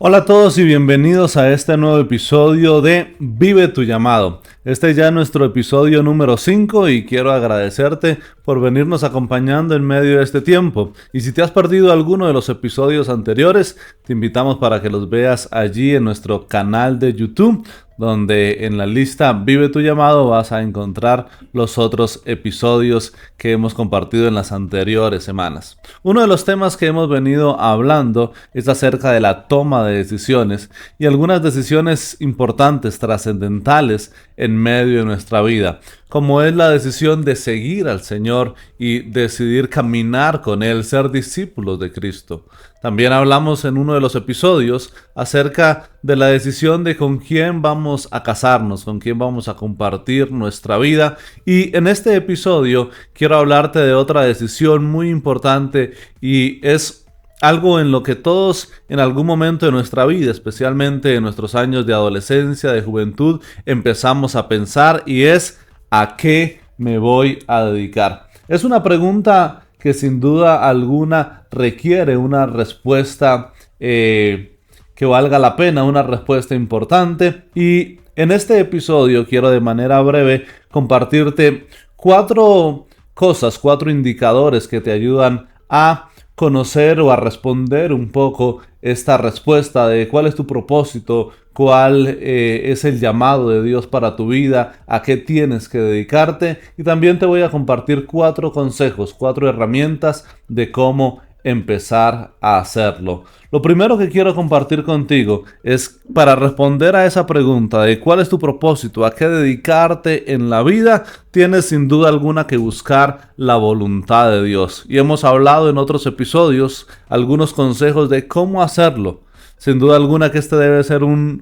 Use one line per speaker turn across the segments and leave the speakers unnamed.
Hola a todos y bienvenidos a este nuevo episodio de Vive tu llamado. Este es ya nuestro episodio número 5 y quiero agradecerte por venirnos acompañando en medio de este tiempo. Y si te has perdido alguno de los episodios anteriores, te invitamos para que los veas allí en nuestro canal de YouTube, donde en la lista Vive tu llamado vas a encontrar los otros episodios que hemos compartido en las anteriores semanas. Uno de los temas que hemos venido hablando es acerca de la toma de decisiones y algunas decisiones importantes, trascendentales en medio de nuestra vida, como es la decisión de seguir al Señor y decidir caminar con Él, ser discípulos de Cristo. También hablamos en uno de los episodios acerca de la decisión de con quién vamos a casarnos, con quién vamos a compartir nuestra vida. Y en este episodio quiero hablarte de otra decisión muy importante y es algo en lo que todos en algún momento de nuestra vida, especialmente en nuestros años de adolescencia, de juventud, empezamos a pensar y es ¿a qué me voy a dedicar? Es una pregunta que sin duda alguna requiere una respuesta que valga la pena, una respuesta importante. Y en este episodio quiero de manera breve compartirte 4 cosas, 4 indicadores que te ayudan a conocer o a responder un poco esta respuesta de cuál es tu propósito, cuál es el llamado de Dios para tu vida, a qué tienes que dedicarte. Y también te voy a compartir 4 consejos, 4 herramientas de cómo empezar a hacerlo. Lo primero que quiero compartir contigo es para responder a esa pregunta de cuál es tu propósito, a qué dedicarte en la vida, tienes sin duda alguna que buscar la voluntad de Dios. Y hemos hablado en otros episodios algunos consejos de cómo hacerlo. Sin duda alguna que este debe ser un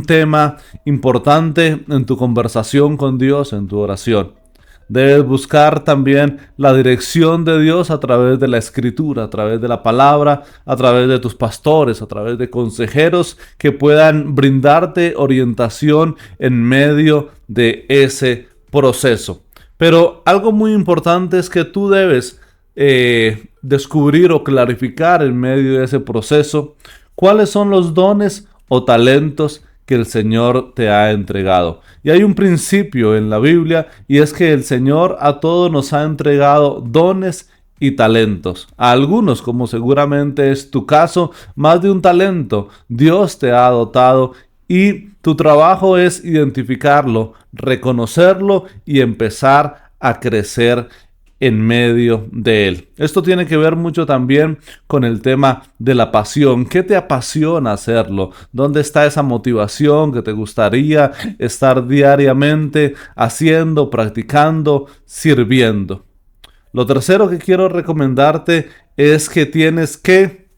tema importante en tu conversación con Dios, en tu oración. Debes buscar también la dirección de Dios a través de la Escritura, a través de la palabra, a través de tus pastores, a través de consejeros que puedan brindarte orientación en medio de ese proceso. Pero algo muy importante es que tú debes descubrir o clarificar en medio de ese proceso cuáles son los dones o talentos que el Señor te ha entregado. Y hay un principio en la Biblia y es que el Señor a todos nos ha entregado dones y talentos. A algunos, como seguramente es tu caso, más de un talento Dios te ha dotado y tu trabajo es identificarlo, reconocerlo y empezar a crecer en medio de él. Esto tiene que ver mucho también con el tema de la pasión. ¿Qué te apasiona hacerlo? ¿Dónde está esa motivación que te gustaría estar diariamente haciendo, practicando, sirviendo? Lo tercero que quiero recomendarte es que tienes que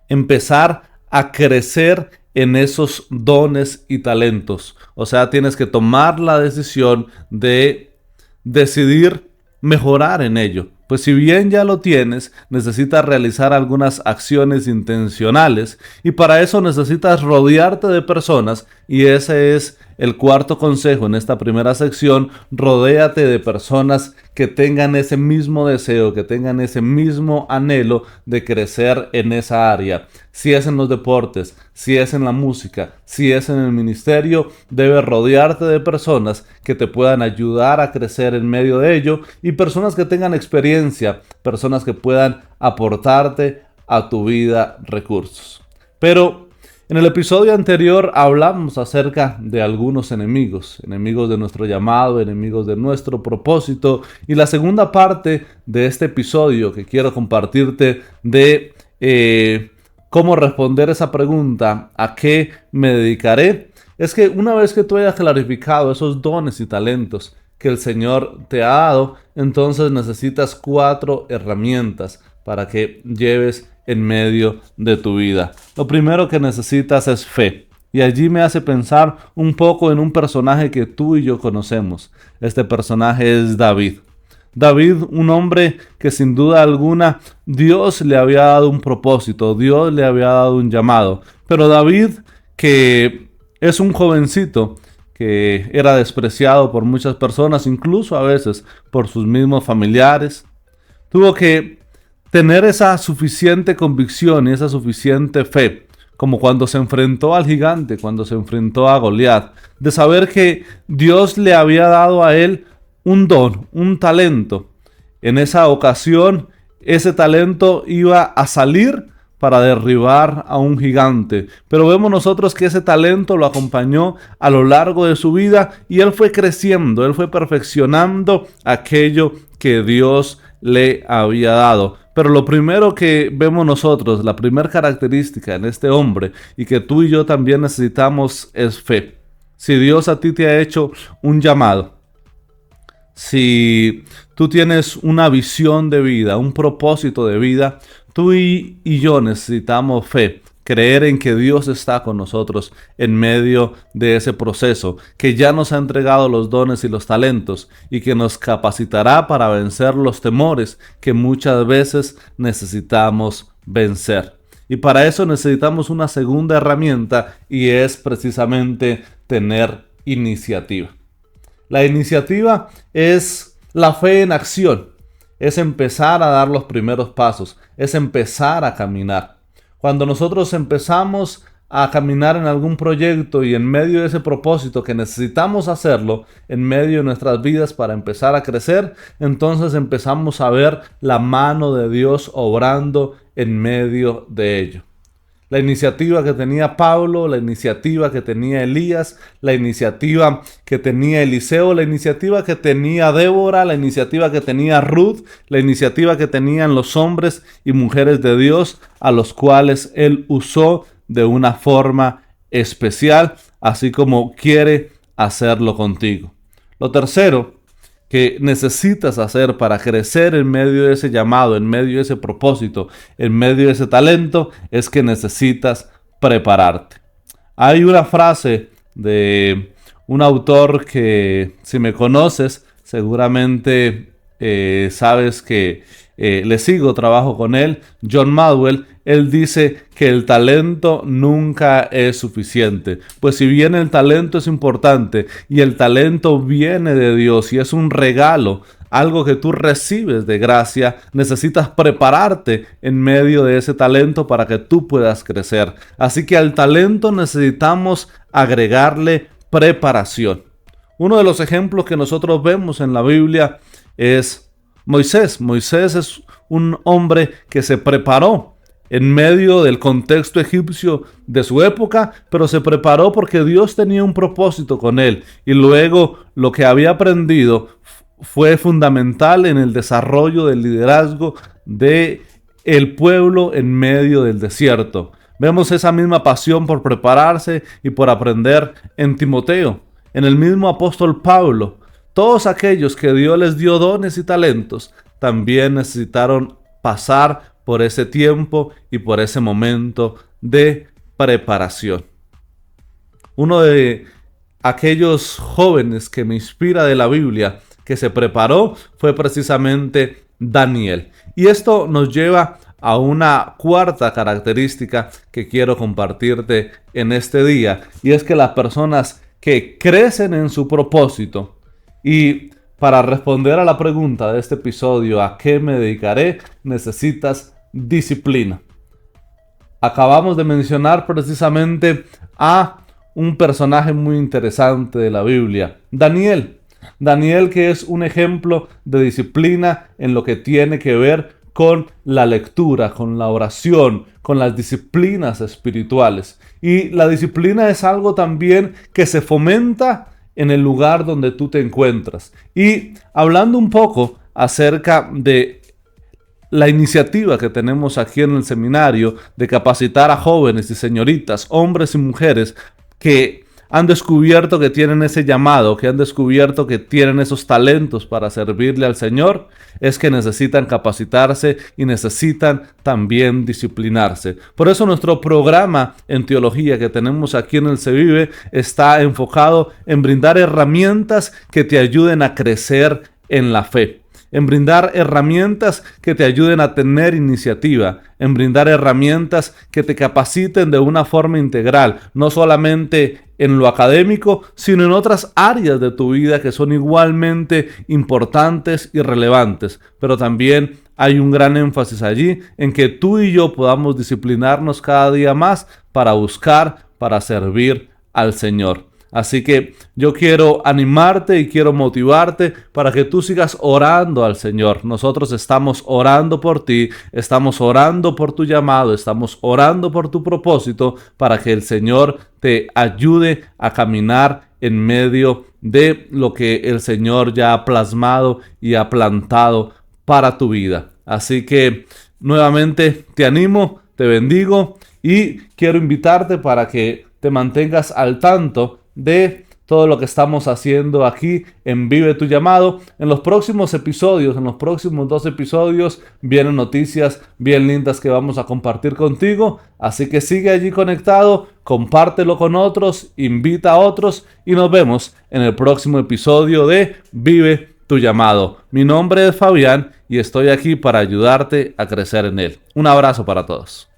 empezar a crecer en esos dones y talentos. O sea, tienes que tomar la decisión de decidir mejorar en ello. Pues si bien ya lo tienes, necesitas realizar algunas acciones intencionales y para eso necesitas rodearte de personas y ese es el cuarto consejo en esta primera sección. Rodéate de personas que tengan ese mismo deseo, que tengan ese mismo anhelo de crecer en esa área. Si es en los deportes, si es en la música, si es en el ministerio, debes rodearte de personas que te puedan ayudar a crecer en medio de ello y personas que tengan experiencia, personas que puedan aportarte a tu vida recursos. Pero en el episodio anterior hablamos acerca de algunos enemigos de nuestro llamado, enemigos de nuestro propósito, y la segunda parte de este episodio que quiero compartirte de cómo responder esa pregunta, ¿a qué me dedicaré? Es que una vez que tú hayas clarificado esos dones y talentos que el Señor te ha dado, entonces necesitas 4 herramientas para que lleves en medio de tu vida. Lo primero que necesitas es fe. Y allí me hace pensar un poco en un personaje que tú y yo conocemos. Este personaje es David. David, un hombre que sin duda alguna Dios le había dado un propósito, Dios le había dado un llamado. Pero David, que es un jovencito que era despreciado por muchas personas, incluso a veces por sus mismos familiares, tuvo que tener esa suficiente convicción y esa suficiente fe como cuando se enfrentó al gigante, cuando se enfrentó a Goliat, de saber que Dios le había dado a él un don, un talento. En esa ocasión, ese talento iba a salir para derribar a un gigante. Pero vemos nosotros que ese talento lo acompañó a lo largo de su vida y él fue creciendo, él fue perfeccionando aquello que Dios le había dado. Pero lo primero que vemos nosotros, la primera característica en este hombre y que tú y yo también necesitamos es fe. Si Dios a ti te ha hecho un llamado, si tú tienes una visión de vida, un propósito de vida, tú y yo necesitamos fe, creer en que Dios está con nosotros en medio de ese proceso, que ya nos ha entregado los dones y los talentos y que nos capacitará para vencer los temores que muchas veces necesitamos vencer. Y para eso necesitamos una segunda herramienta y es precisamente tener iniciativa. La iniciativa es la fe en acción, es empezar a dar los primeros pasos, es empezar a caminar. Cuando nosotros empezamos a caminar en algún proyecto y en medio de ese propósito que necesitamos hacerlo, en medio de nuestras vidas para empezar a crecer, entonces empezamos a ver la mano de Dios obrando en medio de ello. La iniciativa que tenía Pablo, la iniciativa que tenía Elías, la iniciativa que tenía Eliseo, la iniciativa que tenía Débora, la iniciativa que tenía Ruth, la iniciativa que tenían los hombres y mujeres de Dios a los cuales él usó de una forma especial, así como quiere hacerlo contigo. Lo tercero que necesitas hacer para crecer en medio de ese llamado, en medio de ese propósito, en medio de ese talento, es que necesitas prepararte. Hay una frase de un autor que, si me conoces, seguramente sabes que le sigo, trabajo con él, John Maxwell. Él dice que el talento nunca es suficiente. Pues si bien el talento es importante y el talento viene de Dios y es un regalo, algo que tú recibes de gracia, necesitas prepararte en medio de ese talento para que tú puedas crecer. Así que al talento necesitamos agregarle preparación. Uno de los ejemplos que nosotros vemos en la Biblia es Moisés. Moisés es un hombre que se preparó en medio del contexto egipcio de su época, pero se preparó porque Dios tenía un propósito con él. Y luego lo que había aprendido fue fundamental en el desarrollo del liderazgo de el pueblo en medio del desierto. Vemos esa misma pasión por prepararse y por aprender en Timoteo, en el mismo apóstol Pablo. Todos aquellos que Dios les dio dones y talentos también necesitaron pasar por ese tiempo y por ese momento de preparación. Uno de aquellos jóvenes que me inspira de la Biblia que se preparó fue precisamente Daniel. Y esto nos lleva a una cuarta característica que quiero compartirte en este día, y es que las personas que crecen en su propósito, y para responder a la pregunta de este episodio, ¿a qué me dedicaré?, necesitas disciplina. Acabamos de mencionar precisamente a un personaje muy interesante de la Biblia, Daniel. Daniel, que es un ejemplo de disciplina en lo que tiene que ver con la lectura, con la oración, con las disciplinas espirituales. Y la disciplina es algo también que se fomenta en el lugar donde tú te encuentras. Y hablando un poco acerca de la iniciativa que tenemos aquí en el seminario de capacitar a jóvenes y señoritas, hombres y mujeres que han descubierto que tienen ese llamado, que han descubierto que tienen esos talentos para servirle al Señor, es que necesitan capacitarse y necesitan también disciplinarse. Por eso nuestro programa en teología que tenemos aquí en el CEVIVE está enfocado en brindar herramientas que te ayuden a crecer en la fe, en brindar herramientas que te ayuden a tener iniciativa, en brindar herramientas que te capaciten de una forma integral, no solamente en lo académico, sino en otras áreas de tu vida que son igualmente importantes y relevantes, pero también hay un gran énfasis allí en que tú y yo podamos disciplinarnos cada día más para buscar, para servir al Señor. Así que yo quiero animarte y quiero motivarte para que tú sigas orando al Señor. Nosotros estamos orando por ti, estamos orando por tu llamado, estamos orando por tu propósito para que el Señor te ayude a caminar en medio de lo que el Señor ya ha plasmado y ha plantado para tu vida. Así que nuevamente te animo, te bendigo y quiero invitarte para que te mantengas al tanto de todo lo que estamos haciendo aquí en Vive tu Llamado. En los próximos episodios, en los próximos 2 episodios, vienen noticias bien lindas que vamos a compartir contigo. Así que sigue allí conectado, compártelo con otros, invita a otros y nos vemos en el próximo episodio de Vive tu Llamado. Mi nombre es Fabián y estoy aquí para ayudarte a crecer en él. Un abrazo para todos.